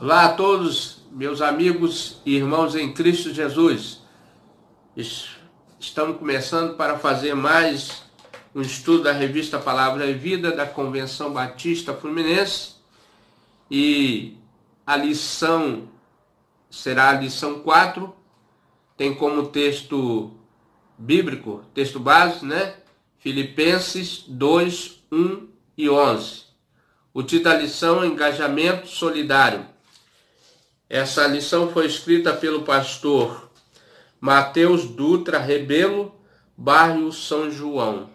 Olá a todos, meus amigos e irmãos em Cristo Jesus. Estamos começando para fazer mais um estudo da revista Palavra e Vida da Convenção Batista Fluminense. E a lição será a lição 4. Tem como texto bíblico, texto base, Filipenses 2, 1 e 11. O título da lição é Engajamento Solidário. Essa lição foi escrita pelo pastor Mateus Dutra Rebelo, bairro São João.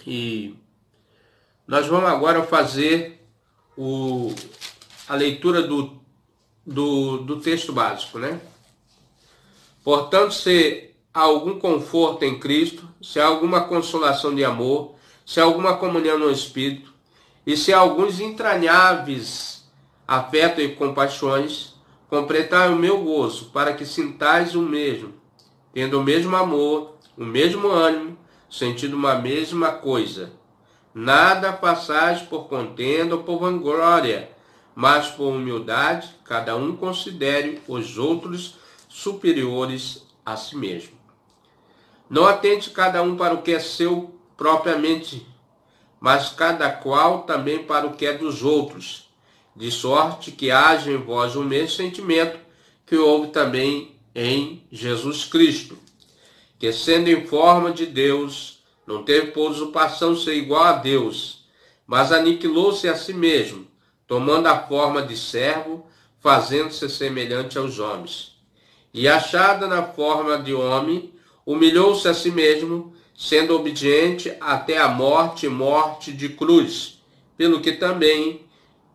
E nós vamos agora fazer a leitura do texto básico, Portanto, se há algum conforto em Cristo, se há alguma consolação de amor, se há alguma comunhão no Espírito, e se há alguns entranháveis afeto e compaixões, completai o meu gozo, para que sintais o mesmo, tendo o mesmo amor, o mesmo ânimo, sentindo uma mesma coisa. Nada façais por contenda ou por vanglória, mas por humildade, cada um considere os outros superiores a si mesmo. Não atente cada um para o que é seu propriamente, mas cada qual também para o que é dos outros, de sorte que haja em vós o mesmo sentimento que houve também em Jesus Cristo, que sendo em forma de Deus, não teve por usurpação ser igual a Deus, mas aniquilou-se a si mesmo, tomando a forma de servo, fazendo-se semelhante aos homens. E achada na forma de homem, humilhou-se a si mesmo, sendo obediente até a morte e morte de cruz, pelo que também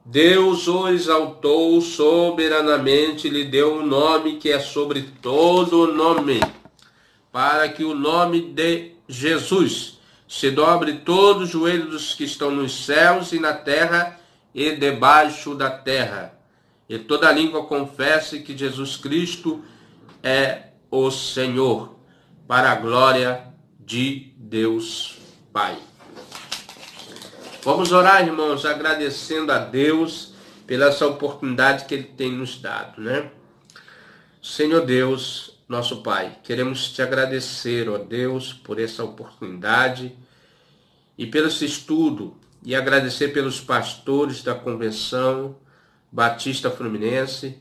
Deus o exaltou soberanamente e lhe deu um nome que é sobre todo nome, para que o nome de Jesus se dobre todo o joelho dos que estão nos céus e na terra e debaixo da terra, e toda língua confesse que Jesus Cristo é o Senhor, para a glória de Deus Pai. Vamos orar, irmãos, agradecendo a Deus pela essa oportunidade que Ele tem nos dado, Senhor Deus, nosso Pai, queremos te agradecer, ó Deus, por essa oportunidade e pelo esse estudo, e agradecer pelos pastores da Convenção Batista Fluminense,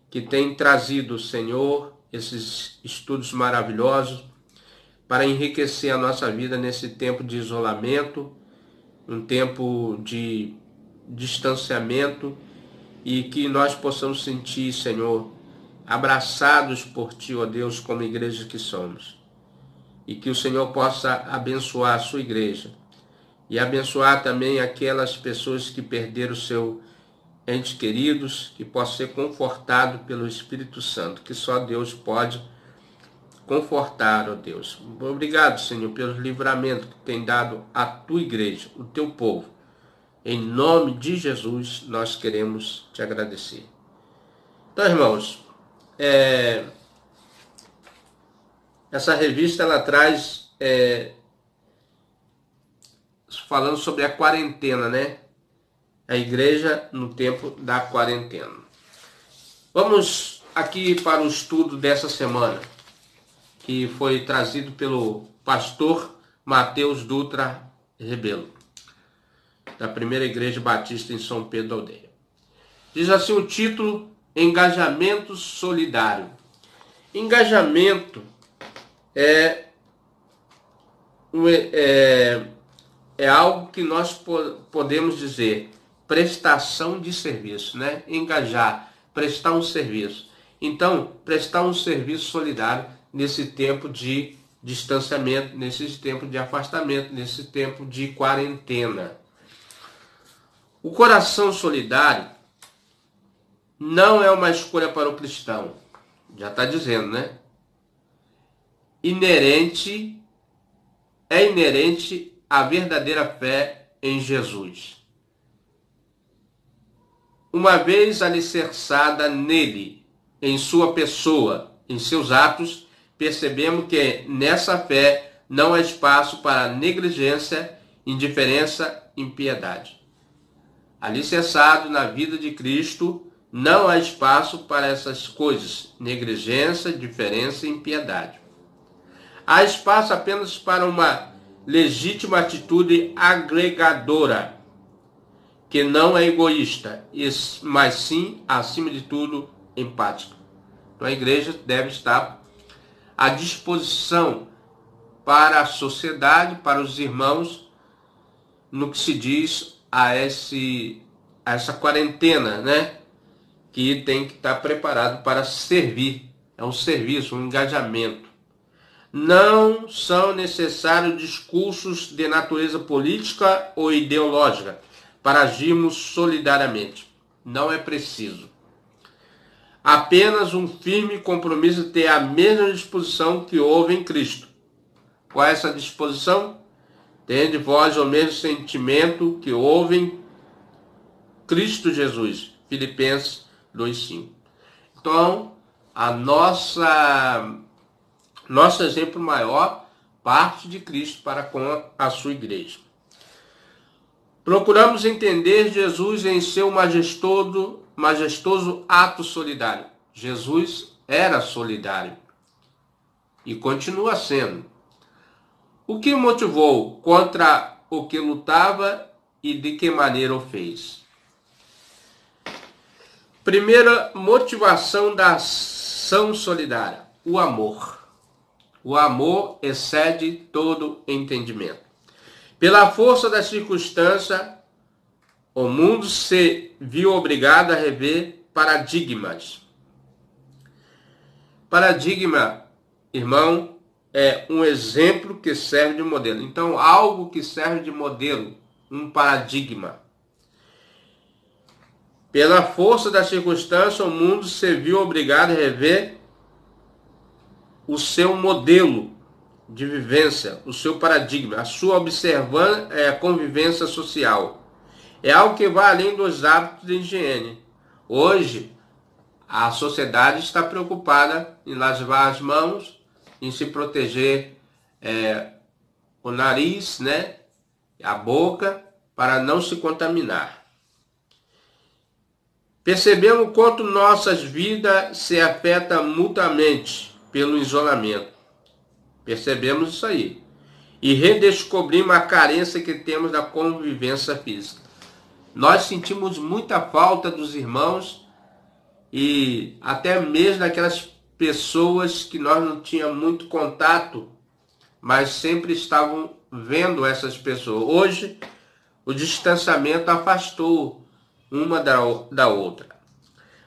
que têm trazido, Senhor, esses estudos maravilhosos para enriquecer a nossa vida nesse tempo de isolamento, um tempo de distanciamento, e que nós possamos sentir, Senhor, abraçados por Ti, ó Deus, como igreja que somos. E que o Senhor possa abençoar a sua igreja e abençoar também aquelas pessoas que perderam seu entes queridos, que possa ser confortado pelo Espírito Santo, que só Deus pode confortar, ó Deus. Obrigado, Senhor, pelo livramento que tem dado à tua igreja, o teu povo. Em nome de Jesus, nós queremos te agradecer. Então, irmãos, essa revista ela traz falando sobre a quarentena, A igreja no tempo da quarentena. Vamos aqui para o estudo dessa semana, que foi trazido pelo pastor Mateus Dutra Rebelo, da Primeira Igreja Batista em São Pedro da Aldeia. Diz assim o título: Engajamento Solidário. Engajamento é algo que nós podemos dizer prestação de serviço, Engajar, prestar um serviço. Então, prestar um serviço solidário nesse tempo de distanciamento, nesse tempo de afastamento, nesse tempo de quarentena. O coração solidário não é uma escolha para o cristão. Já está dizendo, Inerente à verdadeira fé em Jesus. Uma vez alicerçada nele, em sua pessoa, em seus atos, percebemos que nessa fé não há espaço para negligência, indiferença, impiedade. Alicerçado na vida de Cristo, Não há espaço para essas coisas, negligência, diferença e impiedade. Há espaço apenas para uma legítima atitude agregadora, que não é egoísta, mas sim, acima de tudo, empática. Então a igreja deve estar à disposição para a sociedade, para os irmãos, no que se diz a essa quarentena, né? Que tem que estar preparado para servir. É um serviço, um engajamento. Não são necessários discursos de natureza política ou ideológica para agirmos solidariamente. Não é preciso. Apenas um firme compromisso de ter a mesma disposição que houve em Cristo. Qual é essa disposição? Tende vós o mesmo sentimento que houve em Cristo Jesus. Filipenses 2:5. Então, nosso exemplo maior parte de Cristo para com a sua igreja. Procuramos entender Jesus em seu majestoso ato solidário. Jesus era solidário e continua sendo. O que o motivou, contra o que lutava e de que maneira o fez? Primeira motivação da ação solidária: o amor. O amor excede todo entendimento. Pela força da circunstância, o mundo se viu obrigado a rever paradigmas. Paradigma, irmão, é um exemplo que serve de modelo. Então, algo que serve de modelo, um paradigma. Pela força da circunstância, o mundo se viu obrigado a rever o seu modelo de vivência, o seu paradigma, a sua convivência social. É algo que vai além dos hábitos de higiene. Hoje, a sociedade está preocupada em lavar as mãos, em se proteger o nariz, né, a boca, para não se contaminar. Percebemos quanto nossas vidas se afetam mutuamente pelo isolamento. Percebemos isso aí. E redescobrimos a carência que temos da convivência física. Nós sentimos muita falta dos irmãos e até mesmo daquelas pessoas que nós não tínhamos muito contato, mas sempre estavam vendo essas pessoas. Hoje, o distanciamento afastou uma da outra.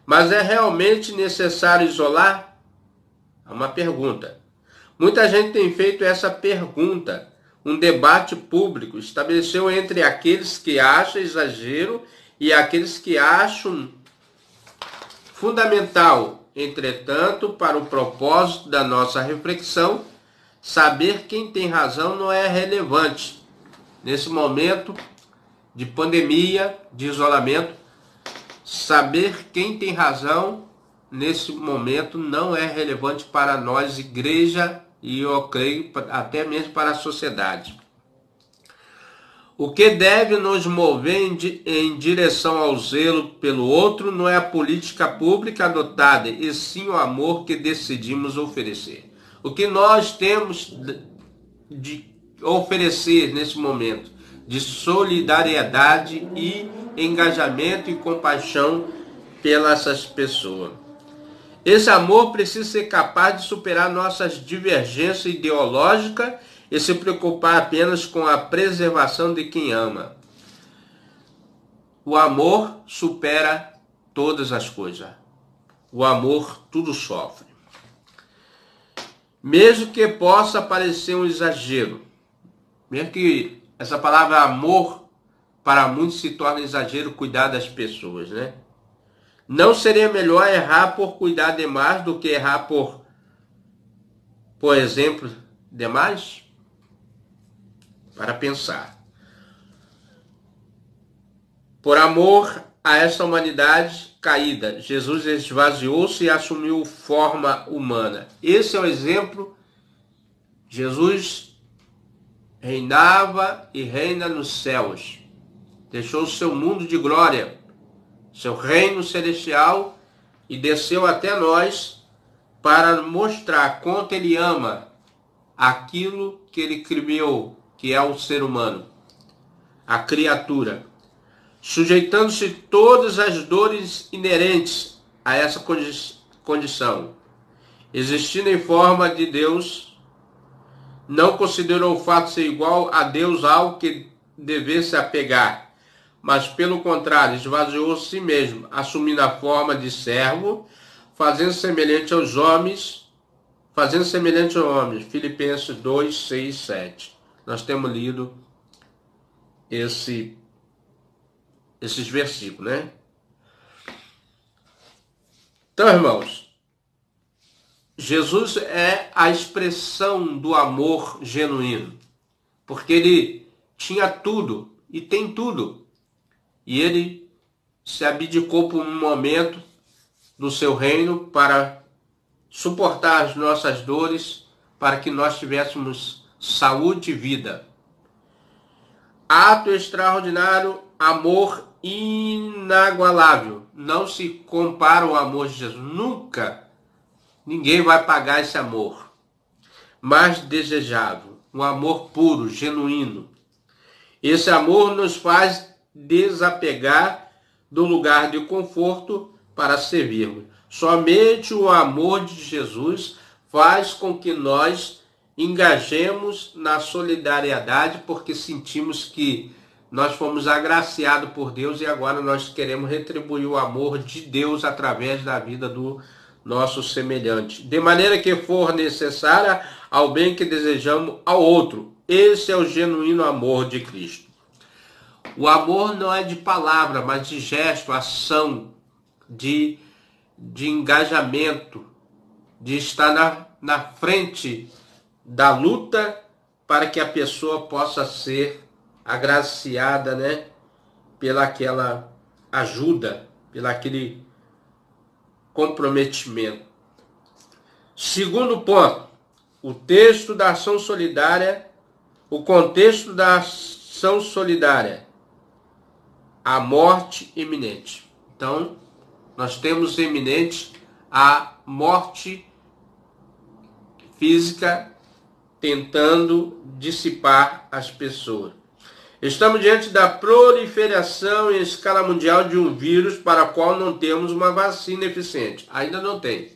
Mas é realmente necessário isolar? É uma pergunta. Muita gente tem feito essa pergunta. Um debate público estabeleceu entre aqueles que acham exagero e aqueles que acham fundamental. Entretanto, para o propósito da nossa reflexão, saber quem tem razão não é relevante. Nesse momento de pandemia, de isolamento, saber quem tem razão nesse momento não é relevante para nós, igreja, e eu creio até mesmo para a sociedade. O que deve nos mover em direção ao zelo pelo outro não é a política pública adotada, e sim o amor que decidimos oferecer. O que nós temos de oferecer nesse momento de solidariedade e engajamento e compaixão pelas pessoas. Esse amor precisa ser capaz de superar nossas divergências ideológicas e se preocupar apenas com a preservação de quem ama. O amor supera todas as coisas. O amor tudo sofre. Mesmo que possa parecer um exagero, mesmo que essa palavra amor para muitos se torne exagero, cuidar das pessoas, né? Não seria melhor errar por cuidar demais do que errar por exemplo, demais? Para pensar. Por amor a essa humanidade caída, Jesus esvaziou-se e assumiu forma humana. Esse é o exemplo. Jesus reinava e reina nos céus. Deixou o seu mundo de glória, seu reino celestial, e desceu até nós para mostrar quanto ele ama aquilo que ele criou, que é o ser humano, a criatura, sujeitando-se todas as dores inerentes a essa condição. Existindo em forma de Deus, não considerou o fato de ser igual a Deus algo que devesse apegar, mas pelo contrário, esvaziou a si mesmo, assumindo a forma de servo, fazendo semelhante aos homens, Filipenses 2, 6, 7. Nós temos lido esses versículos, né? Então, irmãos, Jesus é a expressão do amor genuíno, porque ele tinha tudo e tem tudo, e ele se abdicou por um momento do seu reino para suportar as nossas dores, para que nós tivéssemos saúde e vida. Ato extraordinário, amor inagualável. Não se compara ao amor de Jesus. Nunca ninguém vai pagar esse amor. Mas desejável. Um amor puro, genuíno. Esse amor nos faz desapegar do lugar de conforto para servirmos. Somente o amor de Jesus faz com que nós engajemos na solidariedade, porque sentimos que nós fomos agraciados por Deus e agora nós queremos retribuir o amor de Deus através da vida do nosso semelhante, de maneira que for necessária ao bem que desejamos ao outro. Esse é o genuíno amor de Cristo. O amor não é de palavra, mas de gesto, ação, de engajamento, de estar na frente da luta para que a pessoa possa ser agraciada, né, pelaquela ajuda, pelaquele comprometimento. Segundo ponto, o contexto da ação solidária, a morte iminente. Então, nós temos iminente a morte física tentando dissipar as pessoas. Estamos diante da proliferação em escala mundial de um vírus para o qual não temos uma vacina eficiente. Ainda não tem.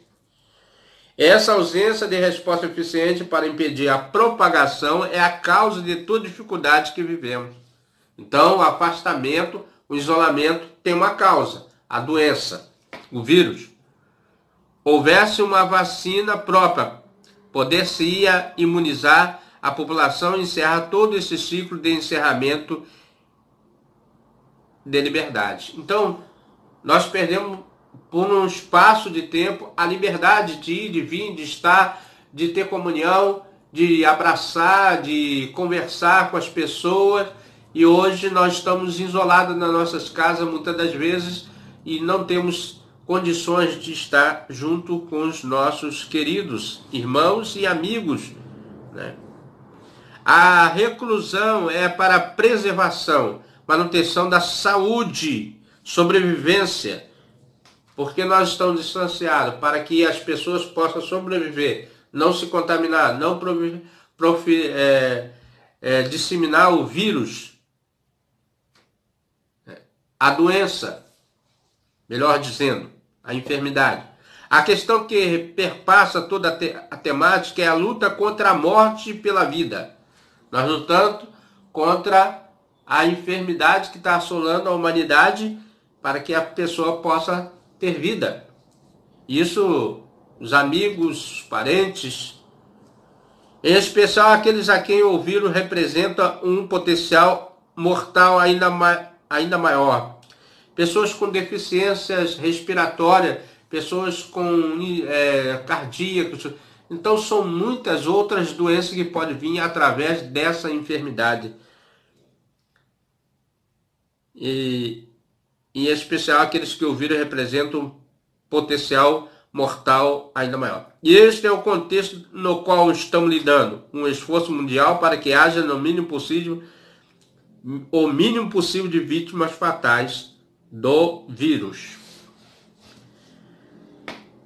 Essa ausência de resposta eficiente para impedir a propagação é a causa de toda dificuldade que vivemos. Então, o afastamento, o isolamento tem uma causa, a doença, o vírus. Houvesse uma vacina própria, poder-se-ia imunizar a população e encerrar todo esse ciclo de encerramento de liberdade. Então, nós perdemos por um espaço de tempo a liberdade de ir, de vir, de estar, de ter comunhão, de abraçar, de conversar com as pessoas. E hoje nós estamos isolados nas nossas casas muitas das vezes e não temos condições de estar junto com os nossos queridos irmãos e amigos, né? A reclusão é para preservação, manutenção da saúde, sobrevivência, porque nós estamos distanciados, para que as pessoas possam sobreviver, não se contaminar, não disseminar o vírus, a doença, melhor dizendo, a enfermidade. A questão que perpassa toda a temática é a luta contra a morte pela vida. Nós lutamos contra a enfermidade que está assolando a humanidade para que a pessoa possa ter vida. Isso, os amigos, os parentes, em especial aqueles a quem o vírus representa um potencial mortal ainda maior. Pessoas com deficiências respiratórias, pessoas com cardíacas. Então são muitas outras doenças que podem vir através dessa enfermidade. E em especial aqueles que o vírus representa um potencial mortal ainda maior. E este é o contexto no qual estamos lidando. Um esforço mundial para que haja o mínimo possível de vítimas fatais do vírus.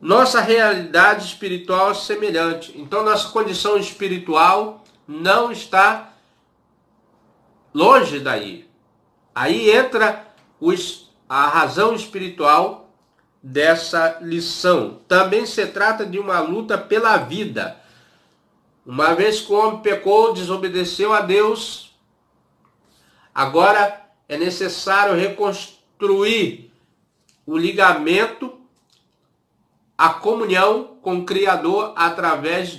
Nossa realidade espiritual é semelhante. Então, nossa condição espiritual não está longe daí. Aí entra a razão espiritual dessa lição. Também se trata de uma luta pela vida. Uma vez que o homem pecou, desobedeceu a Deus, agora é necessário reconstruir o ligamento, a comunhão com o Criador através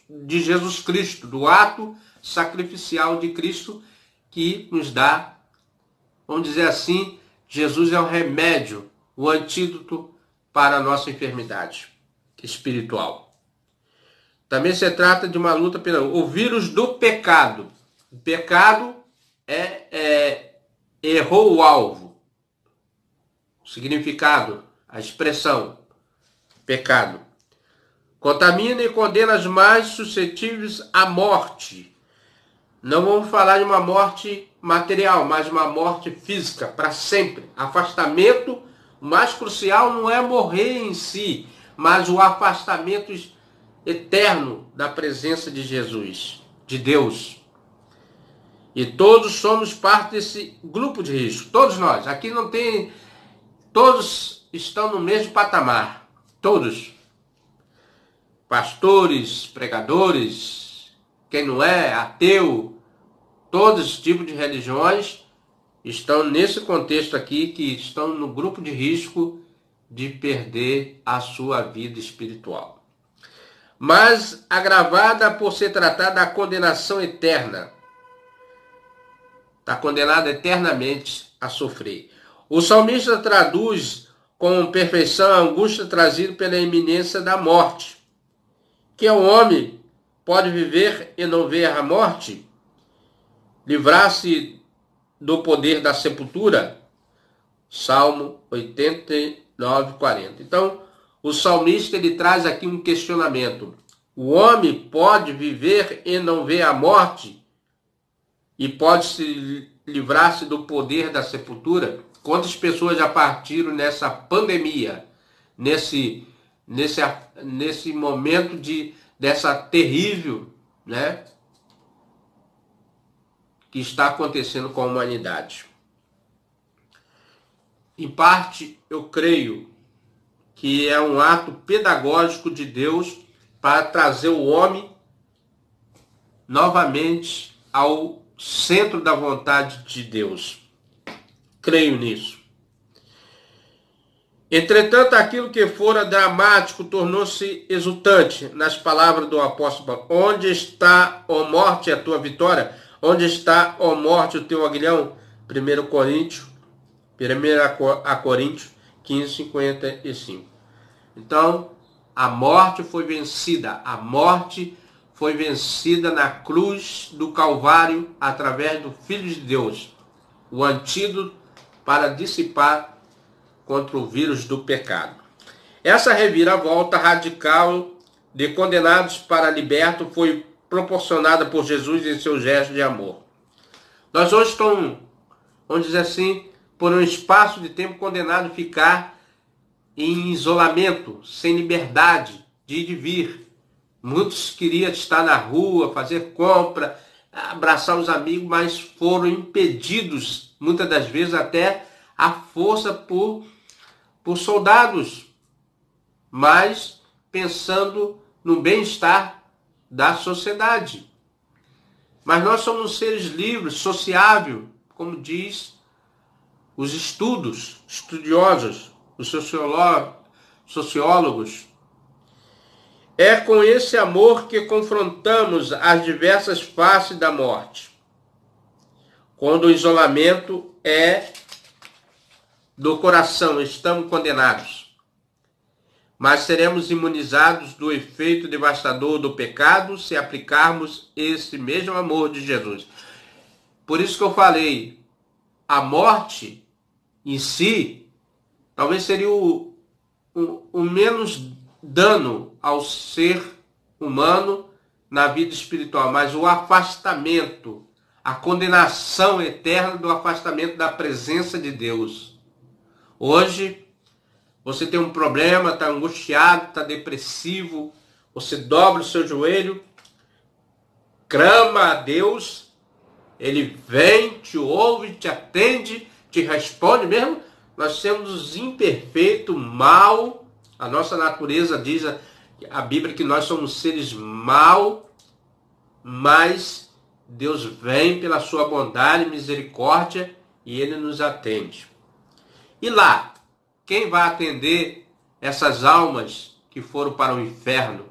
de Jesus Cristo, do ato sacrificial de Cristo que nos dá, vamos dizer assim, Jesus é o remédio, o antídoto para a nossa enfermidade espiritual. Também se trata de uma luta pelo vírus do pecado. O pecado errou o alvo. O significado, a expressão, pecado. Contamina e condena as mais suscetíveis à morte. Não vamos falar de uma morte material, mas uma morte física, para sempre. Afastamento, o mais crucial não é morrer em si, mas o afastamento eterno da presença de Jesus, de Deus. E todos somos parte desse grupo de risco. Todos nós. Aqui não tem... Todos estão no mesmo patamar. Todos. Pastores, pregadores, quem não é, ateu, todos os tipos de religiões estão nesse contexto aqui, que estão no grupo de risco de perder a sua vida espiritual. Mas agravada por ser tratada da condenação eterna. Está condenado eternamente a sofrer. O salmista traduz com perfeição a angústia trazida pela iminência da morte. Que o homem pode viver e não ver a morte? Livrar-se do poder da sepultura? Salmo 89, 40. Então, o salmista ele traz aqui um questionamento. O homem pode viver e não ver a morte? E pode se livrar-se do poder da sepultura? Quantas pessoas já partiram nessa pandemia, nesse momento dessa terrível, né, que está acontecendo com a humanidade? Em parte, eu creio que é um ato pedagógico de Deus para trazer o homem novamente ao centro da vontade de Deus. Creio nisso. Entretanto, aquilo que fora dramático tornou-se exultante, nas palavras do apóstolo Paulo. Onde está, ó morte, a tua vitória? Onde está, ó morte, o teu aguilhão? 1 Coríntios 15, 55. Então, a morte foi vencida. A morte foi vencida na cruz do Calvário através do Filho de Deus. O antídoto para dissipar contra o vírus do pecado. Essa reviravolta radical de condenados para liberto foi proporcionada por Jesus em seu gesto de amor. Nós hoje estamos, vamos dizer assim, por um espaço de tempo condenado a ficar em isolamento, sem liberdade de ir e vir. Muitos queriam estar na rua, fazer compra, abraçar os amigos, mas foram impedidos, muitas das vezes até à força por soldados, mas pensando no bem-estar da sociedade. Mas nós somos seres livres, sociáveis, como diz os estudiosos, os sociólogos. É com esse amor que confrontamos as diversas faces da morte. Quando o isolamento é do coração, estamos condenados. Mas seremos imunizados do efeito devastador do pecado se aplicarmos esse mesmo amor de Jesus. Por isso que eu falei, a morte em si talvez seria o menos dano ao ser humano na vida espiritual, mas o afastamento, a condenação eterna do afastamento da presença de Deus. Hoje, você tem um problema, está angustiado, está depressivo, você dobra o seu joelho, clama a Deus, Ele vem, te ouve, te atende, te responde mesmo. Nós somos imperfeitos, mal, a nossa natureza diz a Bíblia que nós somos seres mal, mas Deus vem pela sua bondade e misericórdia e Ele nos atende. E lá, quem vai atender essas almas que foram para o inferno?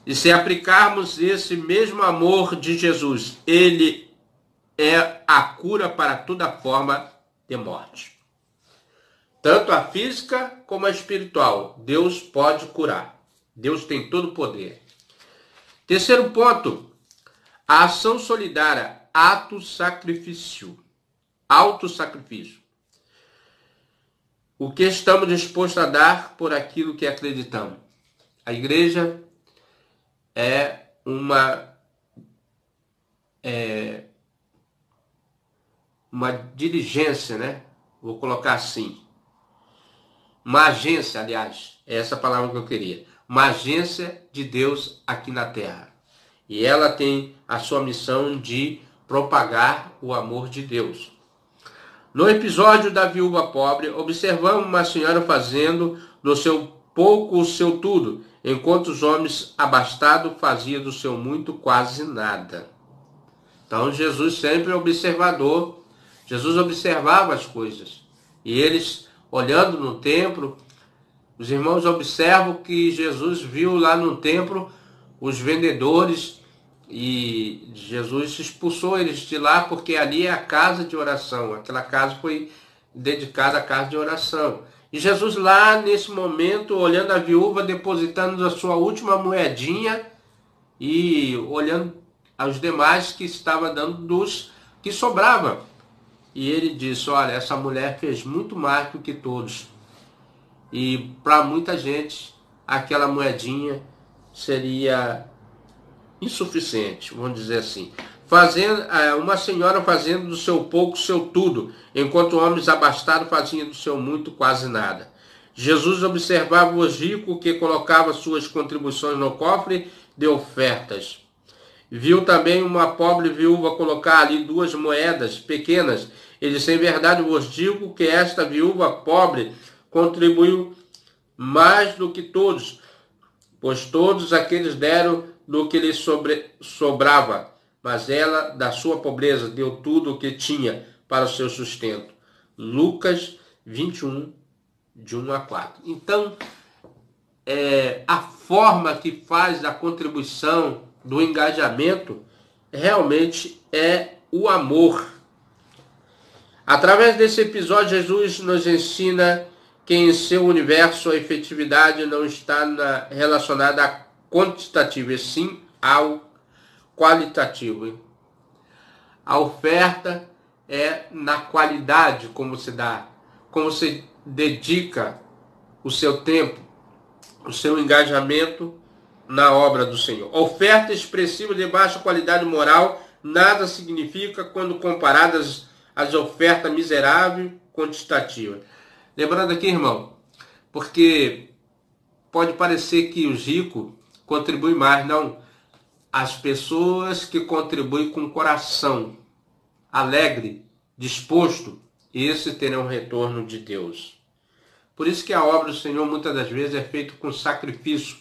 E se aplicarmos esse mesmo amor de Jesus, Ele é a cura para toda forma de morte. Tanto a física como a espiritual, Deus pode curar. Deus tem todo o poder. Terceiro ponto, a ação solidária, autossacrifício. Autossacrifício. O que estamos dispostos a dar por aquilo que acreditamos? A igreja é uma diligência, né? Vou colocar assim. Uma agência, aliás, é essa palavra que eu queria. Uma agência de Deus aqui na terra. E ela tem a sua missão de propagar o amor de Deus. No episódio da viúva pobre, observamos uma senhora fazendo do seu pouco o seu tudo, enquanto os homens abastados faziam do seu muito quase nada. Então Jesus sempre é observador. Jesus observava as coisas. E eles, olhando no templo, os irmãos observam que Jesus viu lá no templo os vendedores e Jesus expulsou eles de lá porque ali é a casa de oração. Aquela casa foi dedicada à casa de oração. E Jesus lá nesse momento, olhando a viúva, depositando a sua última moedinha e olhando aos demais que estava dando dos que sobrava. E ele disse, olha, essa mulher fez muito mais do que todos. E para muita gente, aquela moedinha seria insuficiente, vamos dizer assim. Uma senhora fazendo do seu pouco seu tudo, enquanto homens abastados faziam do seu muito quase nada. Jesus observava os ricos que colocavam suas contribuições no cofre de ofertas. Viu também uma pobre viúva colocar ali 2 moedas pequenas. Ele disse, em verdade vos digo que esta viúva pobre contribuiu mais do que todos, pois todos aqueles deram do que lhe sobrava, mas ela, da sua pobreza, deu tudo o que tinha para o seu sustento. Lucas 21, de 1 a 4. Então, a forma que faz a contribuição do engajamento realmente é o amor. Através desse episódio, Jesus nos ensina que em seu universo a efetividade não está relacionada a quantitativo, e sim ao qualitativo. A oferta é na qualidade como se dá, como você dedica o seu tempo, o seu engajamento na obra do Senhor. Oferta expressiva de baixa qualidade moral nada significa quando comparadas às ofertas miseráveis quantitativas. Lembrando aqui, irmão, porque pode parecer que os ricos contribuem mais. Não. As pessoas que contribuem com coração alegre, disposto, esses terão retorno de Deus. Por isso que a obra do Senhor muitas das vezes é feita com sacrifício.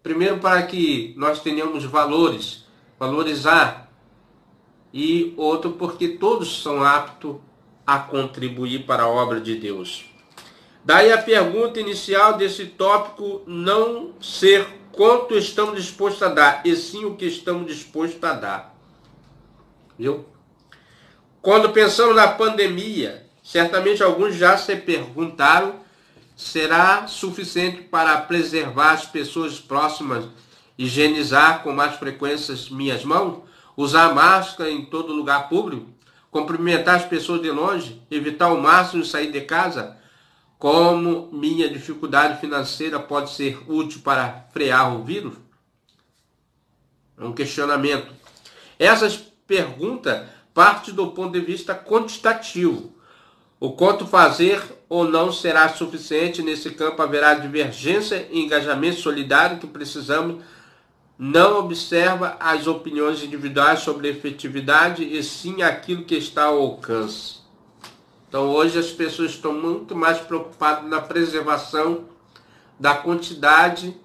Primeiro para que nós tenhamos valores, valorizar. E outro porque todos são aptos a contribuir para a obra de Deus. Daí a pergunta inicial desse tópico não ser quanto estamos dispostos a dar, e sim o que estamos dispostos a dar. Viu? Quando pensamos na pandemia, certamente alguns já se perguntaram, será suficiente para preservar as pessoas próximas, higienizar com mais frequência minhas mãos, usar máscara em todo lugar público, cumprimentar as pessoas de longe, evitar ao máximo sair de casa? Como minha dificuldade financeira pode ser útil para frear o vírus? É um questionamento. Essas perguntas partem do ponto de vista quantitativo. O quanto fazer ou não será suficiente. Nesse campo haverá divergência e engajamento solidário que precisamos. Não observa as opiniões individuais sobre a efetividade e sim aquilo que está ao alcance. Então hoje as pessoas estão muito mais preocupadas na preservação da quantidade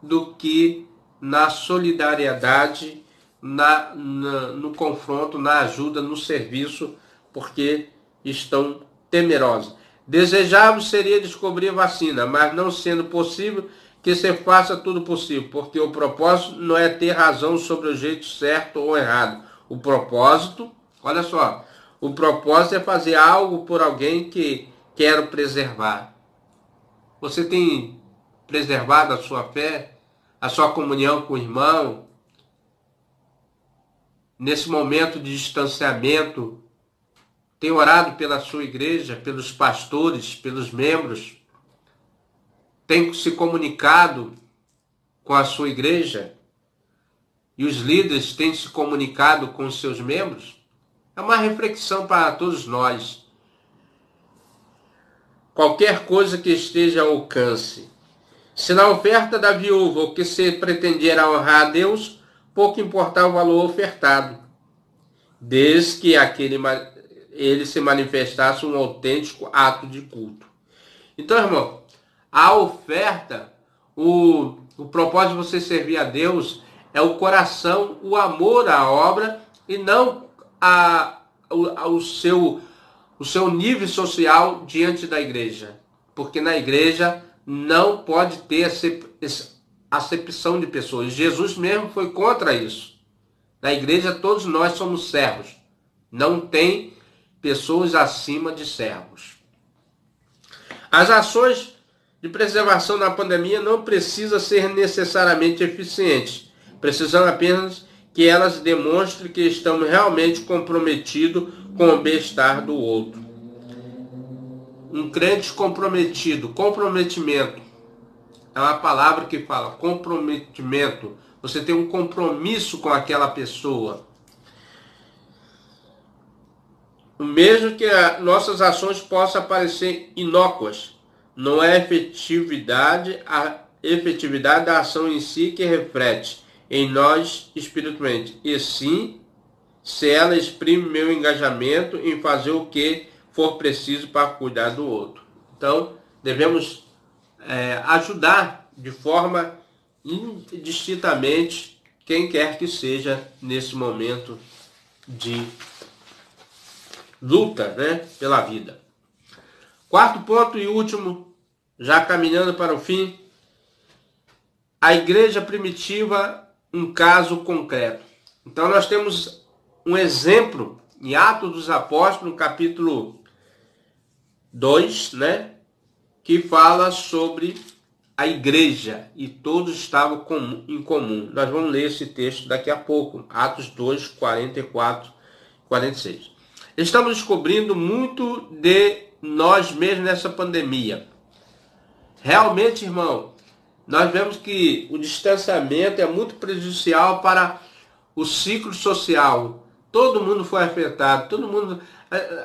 do que na solidariedade, no confronto, na ajuda, no serviço, porque estão temerosos. Desejável seria descobrir a vacina, mas não sendo possível, que se faça tudo possível, porque o propósito não é ter razão sobre o jeito certo ou errado. O propósito, olha só, o propósito é fazer algo por alguém que quero preservar. Você tem preservado a sua fé, a sua comunhão com o irmão, nesse momento de distanciamento? Tem orado pela sua igreja, pelos pastores, pelos membros? Tem se comunicado com a sua igreja? E os líderes têm se comunicado com os seus membros? É uma reflexão para todos nós. Qualquer coisa que esteja ao alcance. Se na oferta da viúva o que se pretendia honrar a Deus, pouco importava o valor ofertado, desde que ele se manifestasse um autêntico ato de culto. Então, irmão, a oferta, o propósito de você servir a Deus é o coração, o amor à obra e não o seu nível social diante da igreja. Porque na igreja não pode ter acepção de pessoas. Jesus mesmo foi contra isso. Na igreja todos nós somos servos. Não tem pessoas acima de servos. As ações de preservação na pandemia não precisam ser necessariamente eficientes. Precisamos apenas que elas demonstrem que estamos realmente comprometidos com o bem-estar do outro. Um crente comprometido, comprometimento, é uma palavra que fala comprometimento. Você tem um compromisso com aquela pessoa. Mesmo que nossas ações possam parecer inócuas, não é a efetividade da ação em si que reflete em nós espiritualmente, e sim se ela exprime meu engajamento em fazer o que for preciso para cuidar do outro. Então, devemos ajudar de forma indistintamente quem quer que seja nesse momento de luta, né, pela vida. Quarto ponto e último, já caminhando para o fim, a igreja primitiva, um caso concreto. Então nós temos um exemplo em Atos dos Apóstolos, no capítulo 2, né, que fala sobre a igreja e todos estavam em comum. Nós vamos ler esse texto daqui a pouco, Atos 2, 44, 46. Estamos descobrindo muito de nós mesmos nessa pandemia. Realmente, irmão, nós vemos que o distanciamento é muito prejudicial para o ciclo social. Todo mundo foi afetado, todo mundo,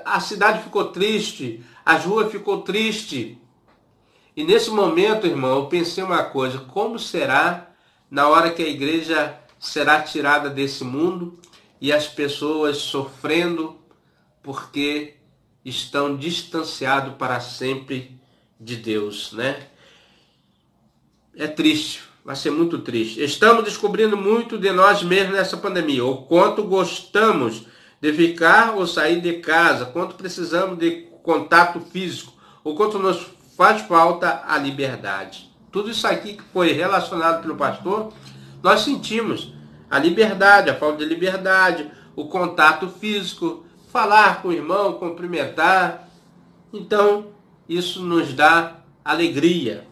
a cidade ficou triste, as ruas ficou triste. E nesse momento, irmão, eu pensei uma coisa: como será na hora que a igreja será tirada desse mundo e as pessoas sofrendo porque estão distanciados para sempre de Deus, né? É triste, vai ser muito triste. Estamos descobrindo muito de nós mesmos nessa pandemia. O quanto gostamos de ficar ou sair de casa, quanto precisamos de contato físico, o quanto nos faz falta a liberdade. Tudo isso aqui que foi relacionado pelo pastor, nós sentimos a liberdade, a falta de liberdade, o contato físico, falar com o irmão, cumprimentar. Então, isso nos dá alegria.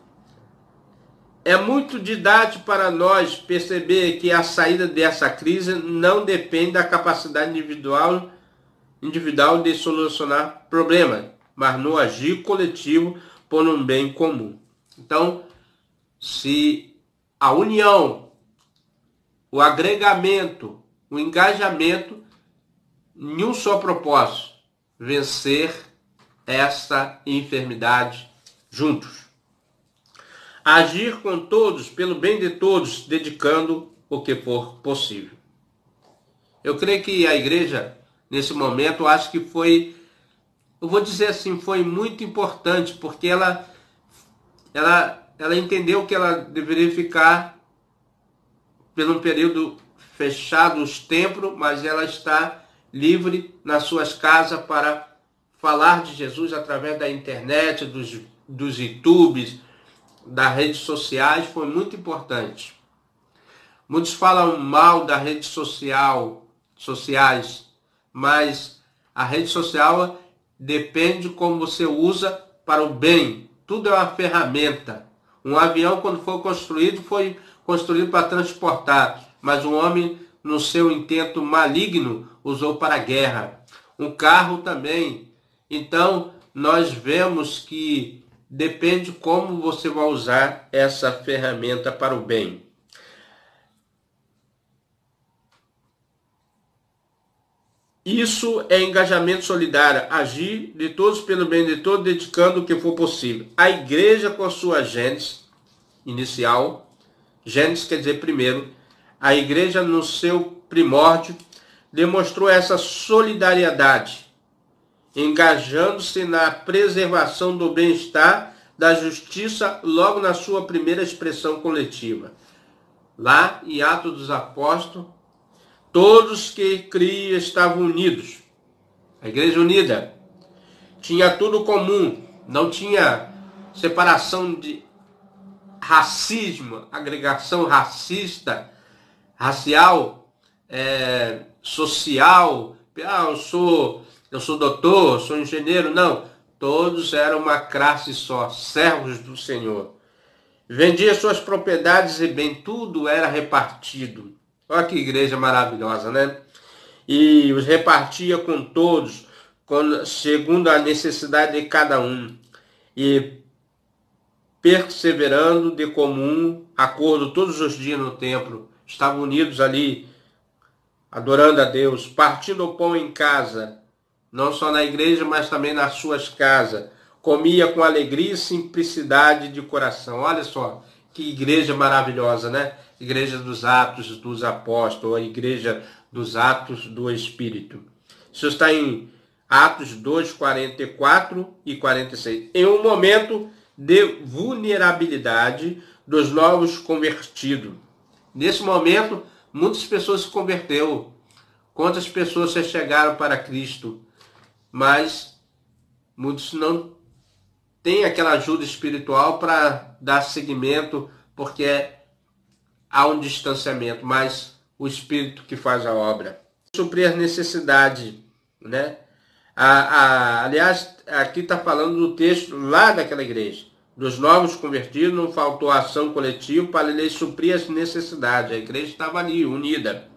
É muito didático para nós perceber que a saída dessa crise não depende da capacidade individual de solucionar problemas, mas no agir coletivo por um bem comum. Então, se a união o agregamento, o engajamento em um só propósito: vencer esta enfermidade juntos. Agir com todos, pelo bem de todos, dedicando o que for possível. Eu creio que a igreja, nesse momento, acho que foi, eu vou dizer assim, foi muito importante, porque ela entendeu que ela deveria ficar por um período fechado os templos, mas ela está livre nas suas casas para falar de Jesus através da internet, dos YouTubes, das redes sociais. Foi muito importante. Muitos falam mal das redes sociais, mas a rede social depende de como você usa para o bem. Tudo é uma ferramenta. Um avião, quando foi construído para transportar, mas um homem, no seu intento maligno, usou para a guerra. Um carro também. Então, nós vemos que depende como você vai usar essa ferramenta para o bem. Isso é engajamento solidário, agir de todos pelo bem de todos, dedicando o que for possível. A igreja, com a sua gênese inicial, gênese quer dizer primeiro, a igreja no seu primórdio demonstrou essa solidariedade, engajando-se na preservação do bem-estar, da justiça, logo na sua primeira expressão coletiva. Lá em Atos dos Apóstolos, todos que criam estavam unidos. A igreja unida tinha tudo comum, não tinha separação de racismo, agregação racista, racial, social. Eu sou doutor, sou engenheiro. Não, todos eram uma classe só, servos do Senhor. Vendia suas propriedades e bem, tudo era repartido. Olha que igreja maravilhosa, né? E os repartia com todos, segundo a necessidade de cada um. E perseverando de comum acordo todos os dias no templo. Estavam unidos ali, adorando a Deus, partindo o pão em casa, não só na igreja, mas também nas suas casas. Comia com alegria e simplicidade de coração. Olha só, que igreja maravilhosa, né? Igreja dos Atos dos Apóstolos, a igreja dos Atos do Espírito. Isso está em Atos 2, 44 e 46. Em um momento de vulnerabilidade dos novos convertidos. Nesse momento, muitas pessoas se converteram. Quantas pessoas se chegaram para Cristo? Mas muitos não têm aquela ajuda espiritual para dar seguimento, porque há um distanciamento, mas o Espírito que faz a obra. Suprir as necessidades, né? Aliás, aqui está falando do texto lá daquela igreja. Dos novos convertidos, não faltou ação coletiva para lhes suprir as necessidades. A igreja estava ali, unida.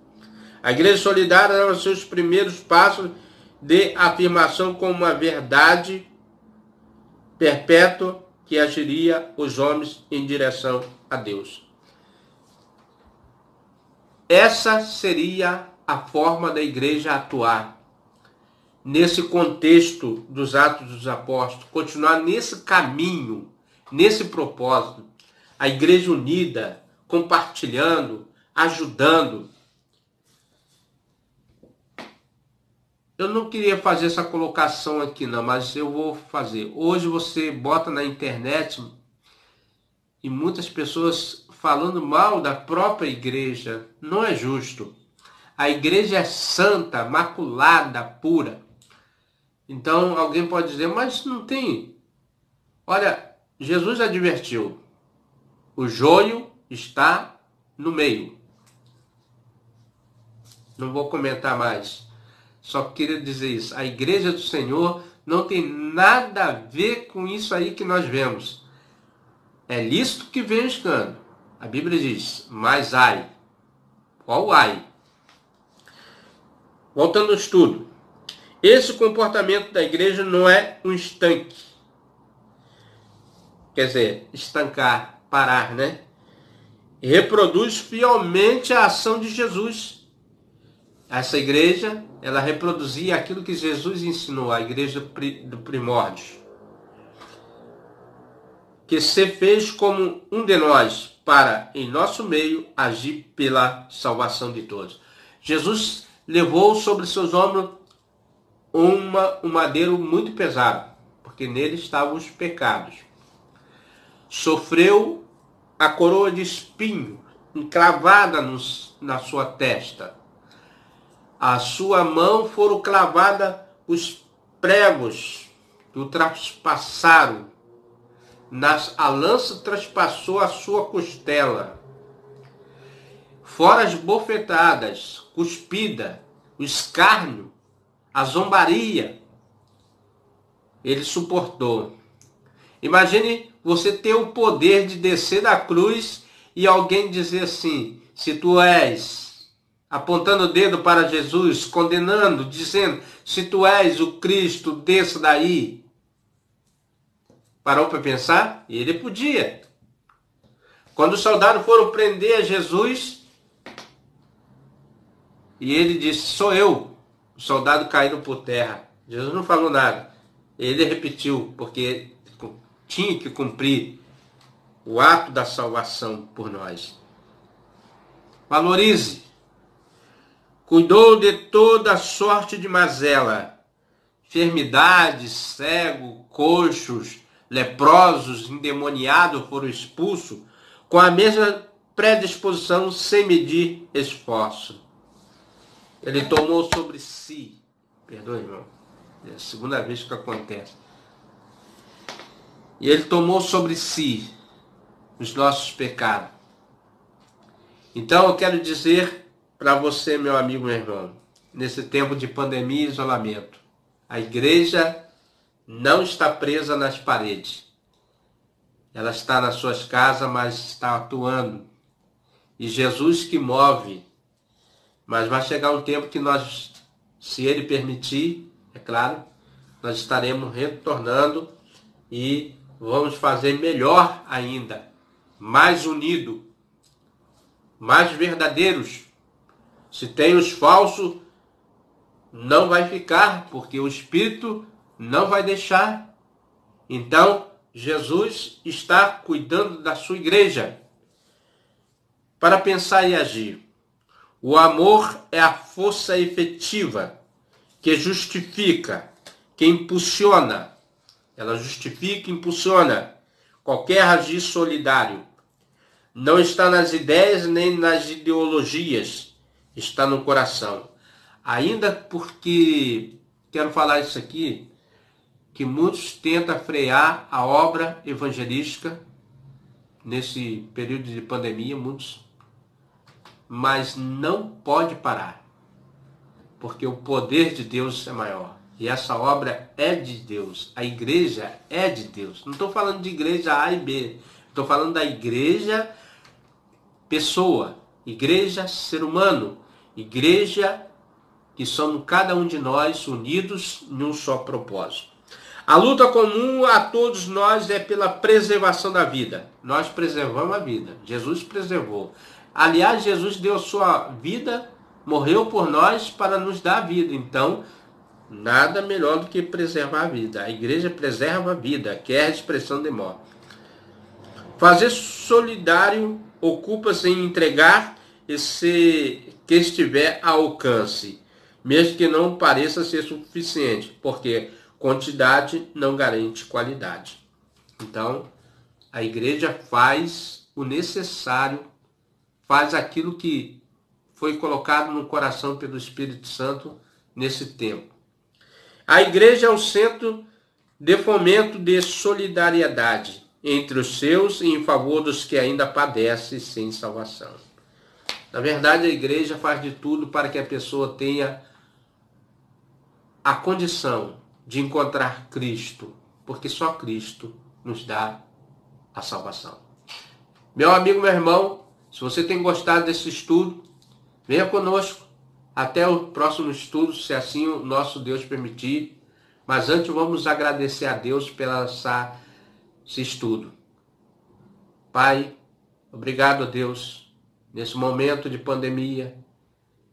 A igreja solidária era os seus primeiros passos de afirmação como uma verdade perpétua que agiria os homens em direção a Deus. Essa seria a forma da igreja atuar nesse contexto dos Atos dos Apóstolos, continuar nesse caminho, nesse propósito. A igreja unida, compartilhando, ajudando. Eu não queria fazer essa colocação aqui não, mas eu vou fazer. Hoje você bota na internet e muitas pessoas falando mal da própria igreja. Não é justo. A igreja é santa, maculada, pura. Então alguém pode dizer, mas não tem. Olha, Jesus advertiu, o joio está no meio. Não vou comentar mais. Só queria dizer isso. A igreja do Senhor não tem nada a ver com isso aí que nós vemos. É lícito que venha o escândalo. A Bíblia diz, mas ai. Qual ai? Voltando ao estudo. Esse comportamento da igreja não é um estanque. Quer dizer, estancar, parar, né? reproduz fielmente a ação de Jesus. Essa igreja, ela reproduzia aquilo que Jesus ensinou, a igreja do primórdio, que se fez como um de nós para, em nosso meio, agir pela salvação de todos. Jesus levou sobre seus ombros um madeiro muito pesado, porque nele estavam os pecados. Sofreu a coroa de espinho encravada na sua testa. A sua mão foram cravadas os pregos que o traspassaram. A lança traspassou a sua costela. Fora as bofetadas, cuspida, o escárnio, a zombaria, ele suportou. Imagine você ter o poder de descer da cruz e alguém dizer assim, se tu és, apontando o dedo para Jesus, condenando, dizendo, se tu és o Cristo, desça daí. Parou para pensar? E ele podia. Quando os soldados foram prender Jesus, e ele disse, sou eu. Os soldados caíram por terra. Jesus não falou nada. Ele repetiu, porque tinha que cumprir o ato da salvação por nós. Valorize. Cuidou de toda sorte de mazela, enfermidades, cego, coxos, leprosos, endemoniados foram expulsos com a mesma predisposição, sem medir esforço. Ele tomou sobre si, perdoe, irmão, é a segunda vez que acontece. E ele tomou sobre si os nossos pecados. Então eu quero dizer para você, meu amigo, meu irmão, nesse tempo de pandemia e isolamento, a igreja não está presa nas paredes. Ela está nas suas casas, mas está atuando. E Jesus que move. Mas vai chegar um tempo que nós, se Ele permitir, é claro, nós estaremos retornando e vamos fazer melhor ainda, mais unido, mais verdadeiros. Se tem os falsos, não vai ficar, porque o Espírito não vai deixar. Então, Jesus está cuidando da sua igreja para pensar e agir. O amor é a força efetiva que justifica, que impulsiona. Ela justifica e impulsiona qualquer agir solidário. Não está nas ideias nem nas ideologias, está no coração. Ainda porque, quero falar isso aqui, que muitos tentam frear a obra evangelística nesse período de pandemia, muitos, mas não pode parar, porque o poder de Deus é maior. E essa obra é de Deus, a igreja é de Deus. Não estou falando de igreja A e B, estou falando da igreja pessoa, igreja ser humano, igreja que somos cada um de nós unidos em um só propósito. A luta comum a todos nós é pela preservação da vida. Nós preservamos a vida. Jesus preservou. Aliás, Jesus deu sua vida, morreu por nós para nos dar a vida. Então, nada melhor do que preservar a vida. A igreja preserva a vida, que é a expressão de morte. Fazer solidário ocupa-se em entregar esse que estiver ao alcance, mesmo que não pareça ser suficiente, porque quantidade não garante qualidade. Então, a igreja faz o necessário, faz aquilo que foi colocado no coração pelo Espírito Santo nesse tempo. A igreja é o centro de fomento de solidariedade entre os seus e em favor dos que ainda padecem sem salvação. Na verdade, a igreja faz de tudo para que a pessoa tenha a condição de encontrar Cristo, porque só Cristo nos dá a salvação. Meu amigo, meu irmão, se você tem gostado desse estudo, venha conosco até o próximo estudo, se assim o nosso Deus permitir. Mas antes vamos agradecer a Deus pelo esse estudo. Pai, Obrigado, Deus, nesse momento de pandemia,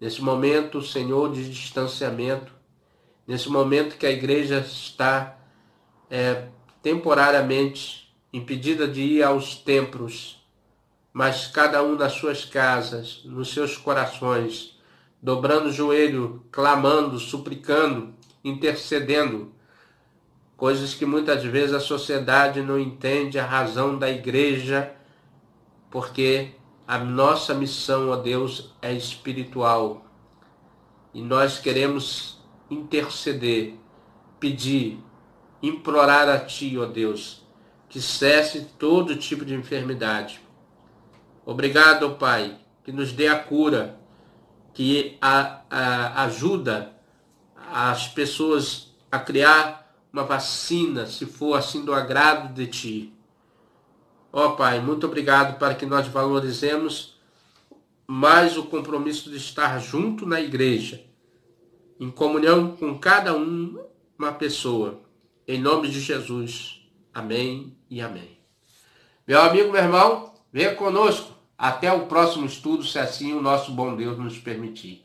nesse momento, Senhor, de distanciamento, nesse momento que a igreja está temporariamente impedida de ir aos templos, mas cada um nas suas casas, nos seus corações, dobrando o joelho, clamando, suplicando, intercedendo, coisas que muitas vezes a sociedade não entende a razão da igreja, porque a nossa missão, ó Deus, é espiritual. E nós queremos interceder, pedir, implorar a Ti, ó Deus, que cesse todo tipo de enfermidade. Obrigado, ó Pai, que nos dê a cura, que ajuda as pessoas a criar uma vacina, se for assim do agrado de Ti. Ó Pai, muito obrigado para que nós valorizemos mais o compromisso de estar junto na igreja, em comunhão com cada uma pessoa. Em nome de Jesus. Amém e amém. Meu amigo, meu irmão, venha conosco. Até o próximo estudo, se assim o nosso bom Deus nos permitir.